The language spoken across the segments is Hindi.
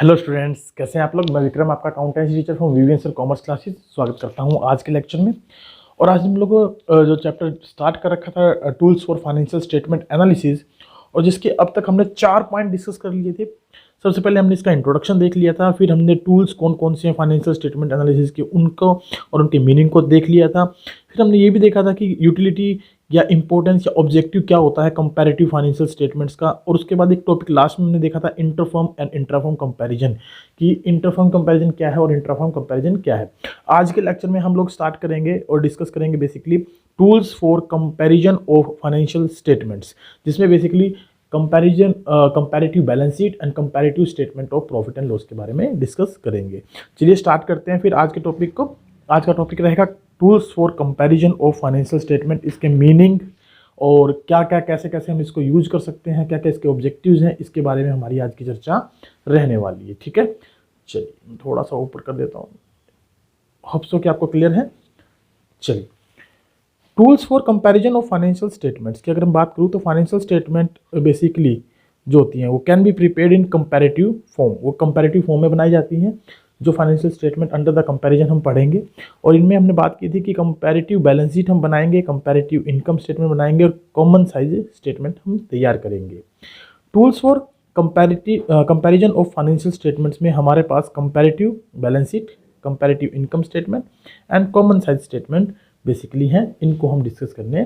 हेलो स्टूडेंट्स, कैसे हैं आप लोग। मैं विक्रम, आपका accountancy teacher from VVN sir commerce classes. स्वागत करता हूं आज के लेक्चर में। और आज हम लोग जो चैप्टर स्टार्ट कर रखा था tools for financial statement analysis, और जिसके अब तक हमने 4 पॉइंट डिस्कस कर लिए थे। सबसे पहले हमने इसका इंट्रोडक्शन देख लिया था, फिर हमने टूल्स कौन कौन से हैं फाइनेंशियल स्टेटमेंट एनालिसिस के उनको और उनके मीनिंग को देख लिया था। फिर हमने ये भी देखा था कि यूटिलिटी या इंपॉर्टेंस या ऑब्जेक्टिव क्या होता है कंपैरेटिव फाइनेंशियल स्टेटमेंट्स का। और उसके बाद एक टॉपिक लास्ट में हमने देखा था इंटरफर्म एंड इंट्राफर्म कंपैरिजन, कि इंटरफर्म कंपैरिजन क्या है और इंट्राफर्म कंपैरिजन क्या है। आज के लेक्चर में हम लोग स्टार्ट करेंगे और डिस्कस करेंगे basically tools for comparison of financial statements, जिसमें basically comparative balance sheet and comparative statement of profit and loss के बारे में डिस्कस करेंगे। चलिए स्टार्ट करते हैं फिर आज के टॉपिक को। आज का टॉपिक रहेगा tools for comparison of financial statement, इसके मीनिंग और क्या क्या कैसे कैसे हम इसको यूज कर सकते हैं, क्या क्या इसके ऑब्जेक्टिव्स हैं, इसके बारे में हमारी आज की चर्चा रहने वाली है। ठीक है, चलिए थोड़ा सा ऊपर कर देता हूँ, होप सो कि आपको क्लियर है। चलिए, tools for comparison of financial statements की अगर हम बात करूँ तो फाइनेंशियल स्टेटमेंट बेसिकली जो होती हैं वो can be prepared in comparative form, वो कंपैरेटिव फॉर्म में बनाई जाती हैं। जो financial statement under the comparison हम पढ़ेंगे, और इनमें हमने बात की थी कि कंपैरेटिव बैलेंस शीट हम बनाएंगे, कंपैरेटिव इनकम स्टेटमेंट बनाएंगे और कॉमन साइज स्टेटमेंट हम तैयार करेंगे। Tools for comparison of financial statements में हमारे पास comparative balance sheet, comparative income statement and common size statement basically हैं। इनको हम डिस्कस करने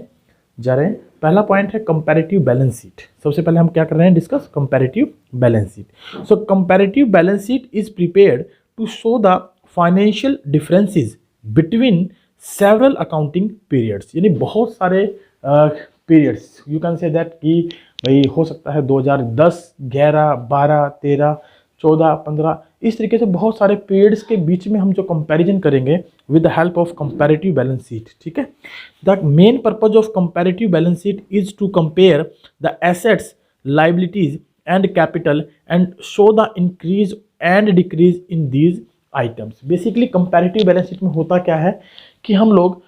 जा रहे हैं। पहला पॉइंट है कंपैरेटिव बैलेंस शीट। सबसे पहले हम क्या कर रहे हैं, discuss comparative balance sheet. So comparative balance sheet is prepared to show the financial differences between several accounting periods, यानी बहुत सारे periods, you can say that कि भाई हो सकता है 2010, 11, 12, 13, 14, 15, इस तरीके से बहुत सारे पीरियड्स के बीच में हम जो कंपैरिजन करेंगे with the help of comparative balance sheet. ठीक है, the main purpose of comparative balance sheet is to compare the assets, liabilities and capital and show the increase and decrease in these items. Basically comparative balance sheet में होता क्या है कि हम लोग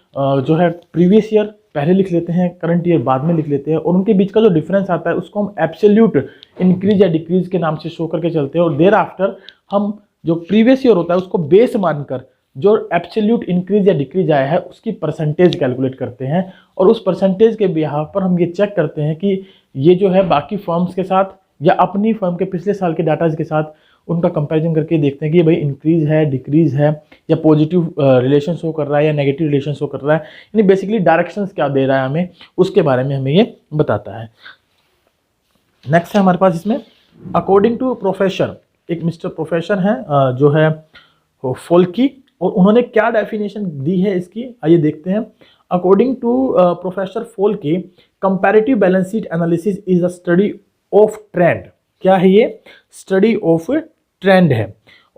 जो है प्रीवियस ईयर पहले लिख लेते हैं, करंट ईयर बाद में लिख लेते हैं, और उनके बीच का जो डिफरेंस आता है उसको हम एब्सोल्यूट इंक्रीज या डिक्रीज के नाम से शो करके चलते हैं। और देयर आफ्टर हम जो प्रीवियस ईयर होता है उसको बेस मानकर जो एब्सोल्यूट इंक्रीज या डिक्रीज आया है उसकी परसेंटेज कैलकुलेट करते हैं, और उस परसेंटेज के बिहाफ पर हम ये चेक करते हैं कि ये जो है बाकी फर्म्स के साथ या अपनी फर्म के पिछले साल के डाटाज के साथ उनका कंपैरिजन करके देखते हैं कि भाई इंक्रीज है, डिक्रीज है, या पॉजिटिव रिलेशन शो कर रहा है या नेगेटिव रिलेशन शो कर रहा है, यानी बेसिकली डायरेक्शंस क्या दे रहा है हमें, उसके बारे में हमें ये बताता है। नेक्स्ट है हमारे पास इसमें अकॉर्डिंग टू प्रोफेसर, एक मिस्टर प्रोफेसर है जो है फोल्की, और उन्होंने क्या डेफिनेशन दी है इसकी, आइए देखते हैं। According to professor Foulke, comparative balance sheet analysis is a study of trend. क्या है ये, स्टडी ऑफ ट्रेंड है,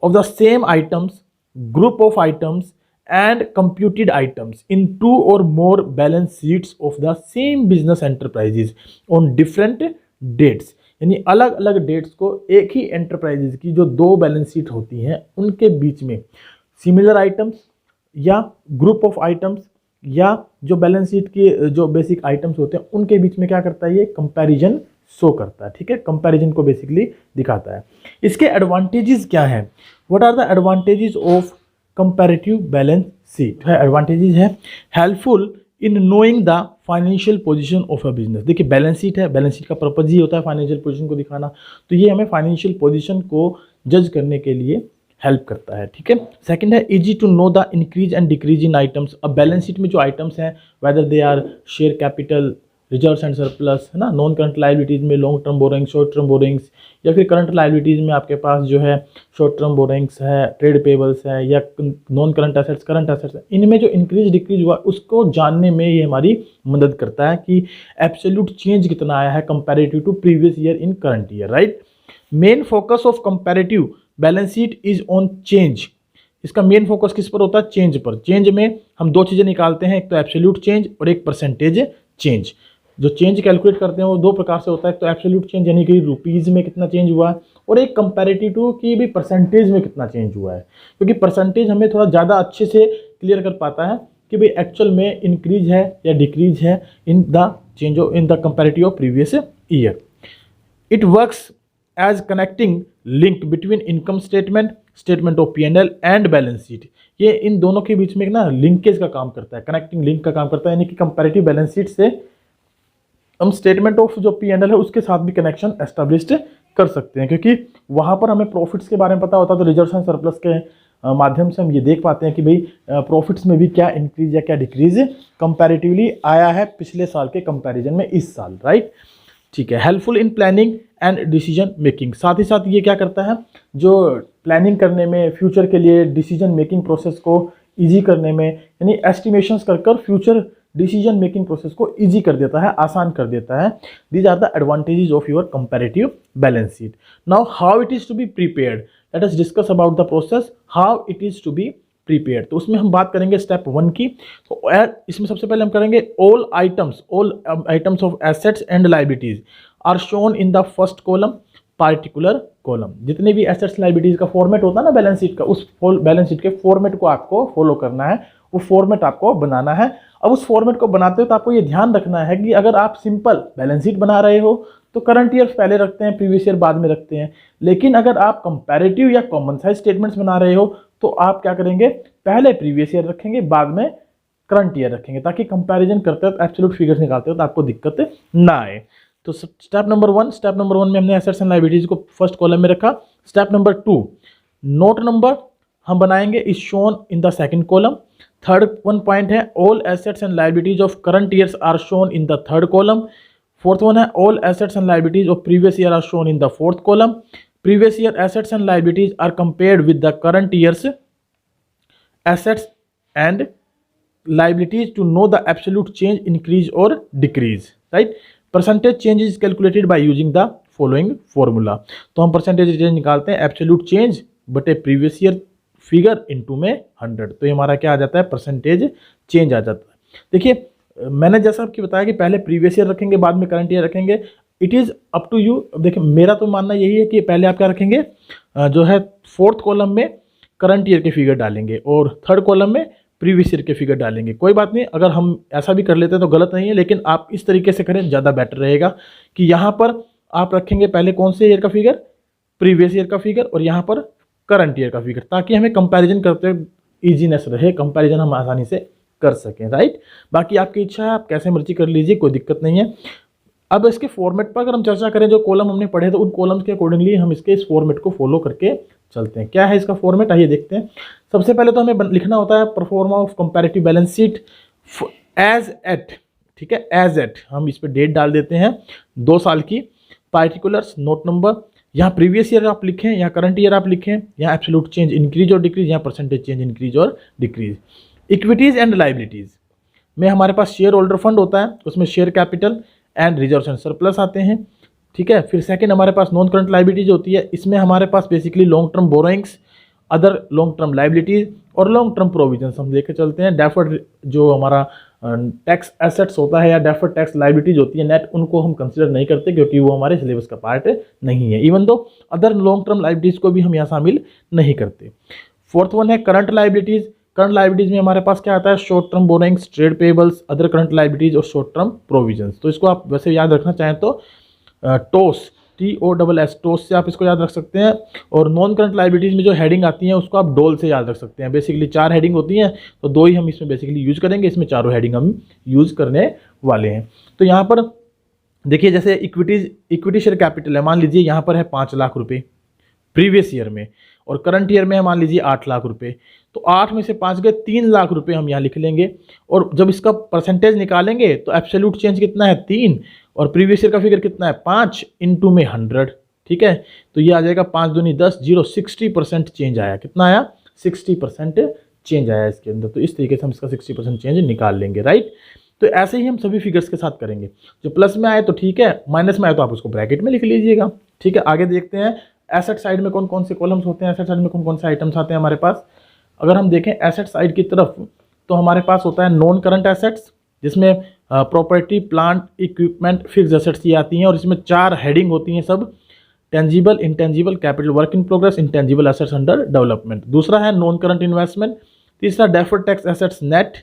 of the same items, group of items and computed items in 2 or more balance sheets of the same business enterprises on different dates, यानी अलग अलग डेट्स को एक ही एंटरप्राइजेज की जो 2 बैलेंस शीट होती हैं उनके बीच में सिमिलर आइटम्स या ग्रुप ऑफ आइटम्स या जो बैलेंस शीट के जो बेसिक आइटम्स होते हैं उनके बीच में क्या करता है, ये कंपैरिजन शो करता है। ठीक है, कंपैरिजन को बेसिकली दिखाता है। इसके एडवांटेजेस क्या हैं, what are the advantages of comparative balance sheet. है एडवांटेजेस है, helpful in knowing the financial position of a business. देखिए बैलेंस शीट है, बैलेंस शीट का पर्पज ही होता है फाइनेंशियल पोजीशन को दिखाना, तो ये हमें फाइनेंशियल पोजीशन को जज करने के लिए हेल्प करता है। ठीक है, सेकंड है easy to know the increase and decrease in items. अब बैलेंस शीट में जो आइटम्स हैं whether they are share capital, reserves and surplus, है ना, नॉन करंट लाइबिलिटीज में long term borrowings, short term borrowings, या फिर करंट लाइबिलिटीज में आपके पास जो है शॉर्ट टर्म बोरिंग्स है, ट्रेड पेबल्स है, या non current assets, current assets है, इनमें जो इंक्रीज डिक्रीज हुआ उसको जानने में ये हमारी मदद करता है कि एब्सोल्यूट चेंज कितना आया है comparative to previous year in current year. Right, main focus of comparative balance sheet is on change. इसका मेन फोकस किस पर होता है, चेंज पर। चेंज में हम 2 चीज़ें निकालते हैं, एक तो एब्सोल्यूट चेंज और एक परसेंटेज चेंज। जो चेंज कैलकुलेट करते हैं वो 2 प्रकार से होता है, एक तो एब्सोल्यूट चेंज यानी कि रुपीज़ में कितना चेंज हुआ है, और एक कंपैरेटिव टू की भी परसेंटेज में कितना चेंज हुआ है, क्योंकि परसेंटेज हमें थोड़ा ज़्यादा अच्छे से क्लियर कर पाता है कि भाई एक्चुअल में इंक्रीज है या डिक्रीज है in the change in the comparative of previous year. It works as connecting link between income statement, statement of P&L and balance sheet. ये इन दोनों के बीच में एक ना लिंकेज का काम करता है, कनेक्टिंग लिंक का काम करता है, यानी कि कंपैरेटिव बैलेंस शीट से हम स्टेटमेंट ऑफ जो P&L है उसके साथ भी कनेक्शन एस्टेब्लिश्ड कर सकते हैं, क्योंकि वहाँ पर हमें प्रॉफिट्स के बारे में पता होता है। तो रिजर्व्स एंड सरप्लस के माध्यम से हम ये देख पाते हैं कि भाई प्रॉफिट्स में भी क्या इंक्रीज या क्या डिक्रीज कंपैरेटिवली आया है पिछले साल के कंपैरिजन में इस साल, राइट। ठीक है, helpful in planning and decision making. साथ ही साथ ये क्या करता है, जो प्लानिंग करने में, फ्यूचर के लिए डिसीजन मेकिंग प्रोसेस को ईजी करने में, यानी एस्टिमेशंस कर फ्यूचर डिसीजन मेकिंग प्रोसेस को ईजी कर देता है, आसान कर देता है। These are the advantages of your comparative balance sheet. Now how it is to be prepared, let us discuss about the process how it is to be prepared. तो उसमें हम बात करेंगे स्टेप 1 की। तो इसमें सबसे पहले हम करेंगे all items of assets and liabilities are shown in the first column particular column. जितने भी एसेट्स लाइबिलिटीज का फॉर्मेट होता है ना बैलेंस शीट का, उस बैलेंस शीट के फॉर्मेट को आपको फॉलो करना है, वो फॉर्मेट आपको बनाना है। अब उस फॉर्मेट को बनाते हो तो आपको ये ध्यान रखना है कि अगर आप सिंपल बैलेंस शीट बना रहे हो तो करंट ईयर पहले रखते हैं, प्रीवियस ईयर बाद में रखते हैं। लेकिन अगर आप कंपैरेटिव या कॉमन साइज स्टेटमेंट्स बना रहे हो तो आप क्या करेंगे, पहले प्रीवियस ईयर रखेंगे, बाद में करंट ईयर रखेंगे, ताकि कंपैरिजन करते वक्त एब्सोल्यूट फिगर्स निकालते हो तो आपको दिक्कत ना आए। तो स्टेप नंबर 1 में हमने एसेट्स एंड लायबिलिटीज को फर्स्ट कॉलम में रखा। स्टेप नंबर 2, नोट नंबर हम बनाएंगे is shown in the second column. Third one point है all assets and liabilities of current years are shown in the third column. Fourth one है all assets and liabilities of previous year are shown in the fourth column. Previous year assets and liabilities are compared with the current years assets and liabilities to know the absolute change, increase or decrease, right? Percentage change is calculated by using the following formula। तो हम percentage change निकालते हैं absolute change बटे previous year figure into में 100। तो ये हमारा क्या आ जाता है, percentage change आ जाता है। देखिए मैंने जैसा आपकी बताया कि पहले previous year रखेंगे, बाद में current year रखेंगे। It is up to you. देखिए मेरा तो मानना यही है कि पहले आप क्या रखेंगे, जो है फोर्थ कॉलम में करंट ईयर के फिगर डालेंगे और थर्ड कॉलम में प्रीवियस ईयर के फिगर डालेंगे। कोई बात नहीं, अगर हम ऐसा भी कर लेते हैं तो गलत नहीं है, लेकिन आप इस तरीके से करें ज़्यादा बेटर रहेगा कि यहाँ पर आप रखेंगे पहले कौन से ईयर का फिगर, प्रीवियस ईयर का फिगर, और यहाँ पर करंट ईयर का फिगर, ताकि हमें कंपैरिजन करते हुए ईजीनेस रहे, कंपैरिजन हम आसानी से कर सकें, राइट। बाकी आपकी इच्छा है, आप कैसे मर्जी कर लीजिए, कोई दिक्कत नहीं है। अब इसके फॉर्मेट पर अगर हम चर्चा करें, जो कॉलम हमने पढ़े तो उन कॉलम्स के अकॉर्डिंगली हम इसके इस फॉर्मेट को फॉलो करके चलते हैं। क्या है इसका फॉर्मेट, आइए देखते हैं। सबसे पहले तो हमें लिखना होता है proforma of comparative balance sheet as at, ठीक है, एज एट। हम इस पर डेट डाल देते हैं 2 साल की। पार्टिकुलर्स, नोट नंबर, यहाँ प्रीवियस ईयर आप लिखें, यहाँ करंट ईयर आप लिखें, यहाँ एब्सोल्यूट चेंज इंक्रीज और डिक्रीज, यहाँ परसेंटेज चेंज इंक्रीज और डिक्रीज। इक्विटीज एंड लाइबिलिटीज में हमारे पास शेयर होल्डर फंड होता है, उसमें share capital and reserves and surplus आते हैं, ठीक है। फिर सेकंड हमारे पास नॉन करंट लाइबिलिटीज होती है, इसमें हमारे पास basically long term borrowings, other long term liabilities और लॉन्ग टर्म प्रोविजंस हम लेकर चलते हैं। डेफर्ड जो हमारा टैक्स एसेट्स होता है या डेफर्ड टैक्स लाइबिलिटीज होती है नेट, उनको हम कंसिडर नहीं करते क्योंकि वो हमारे सिलेबस का पार्ट नहीं है। Even though other long term liabilities को भी हम यहाँ शामिल नहीं करते। फोर्थ वन है करंट लाइबिलिटीज। करंट लाइबिलिटीज में हमारे पास क्या आता है, short term borrowings, trade payables, other current liabilities और शॉर्ट टर्म प्रोविजंस। तो इसको आप वैसे याद रखना चाहें तो टोस, TOSS, टोस से आप इसको याद रख सकते हैं। और नॉन करंट लाइबिलिटीज में जो हेडिंग आती हैं उसको आप डोल से याद रख सकते हैं। बेसिकली 4 हेडिंग होती हैं, तो 2 ही हम इसमें बेसिकली यूज करेंगे, इसमें चारों हेडिंग हम यूज करने वाले हैं। तो यहाँ पर देखिए, जैसे इक्विटी शेयर कैपिटल है, मान लीजिए यहाँ पर है 5 लाख रुपये प्रीवियस ईयर में, और करंट ईयर में मान लीजिए 8 लाख रुपये। तो 8 में से 5 गए, 3 लाख रुपये हम यहाँ लिख लेंगे। और जब इसका परसेंटेज निकालेंगे तो एब्सोल्यूट चेंज कितना है, 3, और प्रीवियस ईयर का फिगर कितना है, 5 इंटू में 100, ठीक है। तो ये आ जाएगा 5 दूनी 10, 60% चेंज आया। कितना आया, 60% चेंज आया इसके अंदर। तो इस तरीके से हम इसका 60% चेंज निकाल लेंगे, राइट। तो ऐसे ही हम सभी फिगर्स के साथ करेंगे। जो प्लस में आए तो ठीक है, माइनस में आए तो आप उसको ब्रैकेट में लिख लीजिएगा, ठीक है। आगे देखते हैं एसेट साइड में कौन कौन से कॉलम्स होते हैं, एसेट साइड में कौन कौन से आइटम्स आते हैं हमारे पास। अगर हम देखें एसेट साइड की तरफ, तो हमारे पास होता है नॉन करंट एसेट्स, जिसमें property, plant, equipment, fixed assets ये आती हैं, और इसमें 4 हेडिंग होती हैं सब, tangible, intangible, capital work in progress, intangible assets under development. दूसरा है नॉन करंट इन्वेस्टमेंट। तीसरा deferred tax assets net,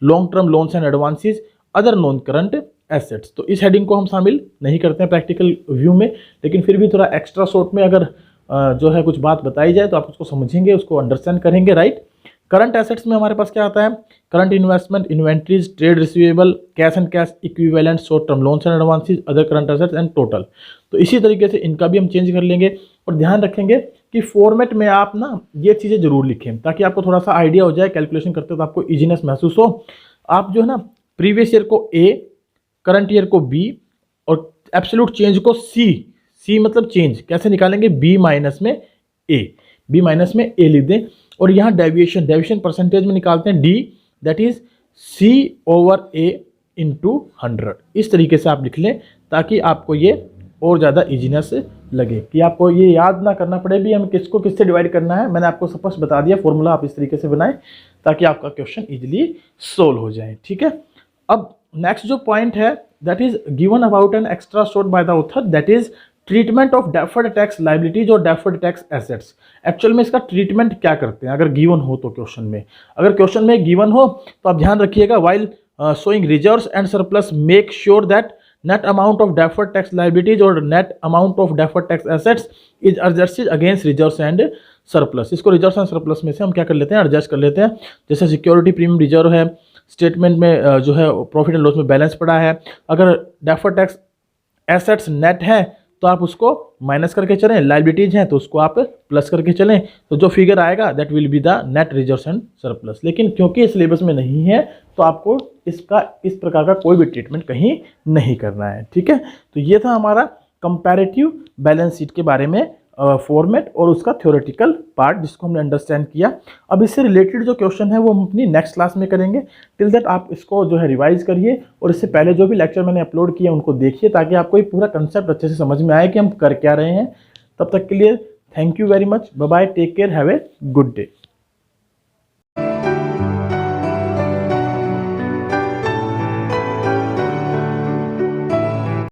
long term loans and advances, other non current assets. तो इस हेडिंग को हम शामिल नहीं करते हैं प्रैक्टिकल व्यू में, लेकिन फिर भी थोड़ा एक्स्ट्रा शॉर्ट में अगर जो है कुछ बात बताई जाए तो आप उसको समझेंगे, उसको अंडरस्टैंड करेंगे, राइट। करंट एसेट्स में हमारे पास क्या आता है, current investment, inventories, trade receivable, cash and cash equivalent, short term loans and advances, other current assets and total. तो इसी तरीके से इनका भी हम चेंज कर लेंगे। और ध्यान रखेंगे कि फॉर्मेट में आप ना ये चीज़ें जरूर लिखें ताकि आपको थोड़ा सा आइडिया हो जाए, कैलकुलेशन करते तो आपको ईजीनेस महसूस हो। आप जो है ना प्रीवियस ईयर को ए, करंट ईयर को बी और एब्सोल्यूट चेंज को सी, सी मतलब चेंज कैसे निकालेंगे, बी माइनस में ए, बी माइनस में ए लिख दें। और यहाँ डेविएशन, डेविएशन परसेंटेज में निकालते हैं D, that is C over A into 100। इस तरीके से आप लिख लें ताकि आपको ये और ज़्यादा ईजीनेस लगे, कि आपको ये याद ना करना पड़े भी हम किसको किससे डिवाइड करना है। मैंने आपको स्पष्ट बता दिया, फॉर्मूला आप इस तरीके से बनाएं ताकि आपका क्वेश्चन इजीली सोल्व हो जाए, ठीक है। अब नेक्स्ट जो पॉइंट है, that is given about an extra showed by the author, that is treatment of deferred tax liabilities और डेफर्ड टैक्स एसेट्स। एक्चुअल में इसका ट्रीटमेंट क्या करते हैं अगर गिवन हो तो क्वेश्चन में, अगर क्वेश्चन में गिवन हो तो आप ध्यान रखिएगा, while showing reserves and surplus make sure that net amount of deferred tax liabilities or net amount of deferred tax assets is adjusted against reserves and surplus। इसको रिजर्व्स एंड सरप्लस में से हम क्या कर लेते हैं, एडजस्ट कर लेते हैं। जैसे सिक्योरिटी प्रीमियम रिजर्व है, स्टेटमेंट में जो है प्रॉफिट एंड लॉस में बैलेंस पड़ा है, अगर डेफर्ड टैक्स एसेट्स नेट है तो आप उसको माइनस करके चलें, लाइबिलिटीज हैं तो उसको आप प्लस करके चलें, तो जो फिगर आएगा that will be the net reserves and surplus. लेकिन क्योंकि सिलेबस में नहीं है तो आपको इसका इस प्रकार का कोई भी ट्रीटमेंट कहीं नहीं करना है, ठीक है। तो ये था हमारा कंपैरेटिव बैलेंस शीट के बारे में फॉर्मेट और उसका थ्योरेटिकल पार्ट जिसको हमने अंडरस्टैंड किया। अब इससे रिलेटेड जो क्वेश्चन है वो हम अपनी नेक्स्ट क्लास में करेंगे। टिल दैट आप इसको जो है रिवाइज करिए और इससे पहले जो भी लेक्चर मैंने अपलोड किए उनको देखिए ताकि आपको ये पूरा कंसेप्ट अच्छे से समझ में आए कि हम कर क्या रहे हैं। तब तक के लिए thank you very much, bye bye, take care, have a good day.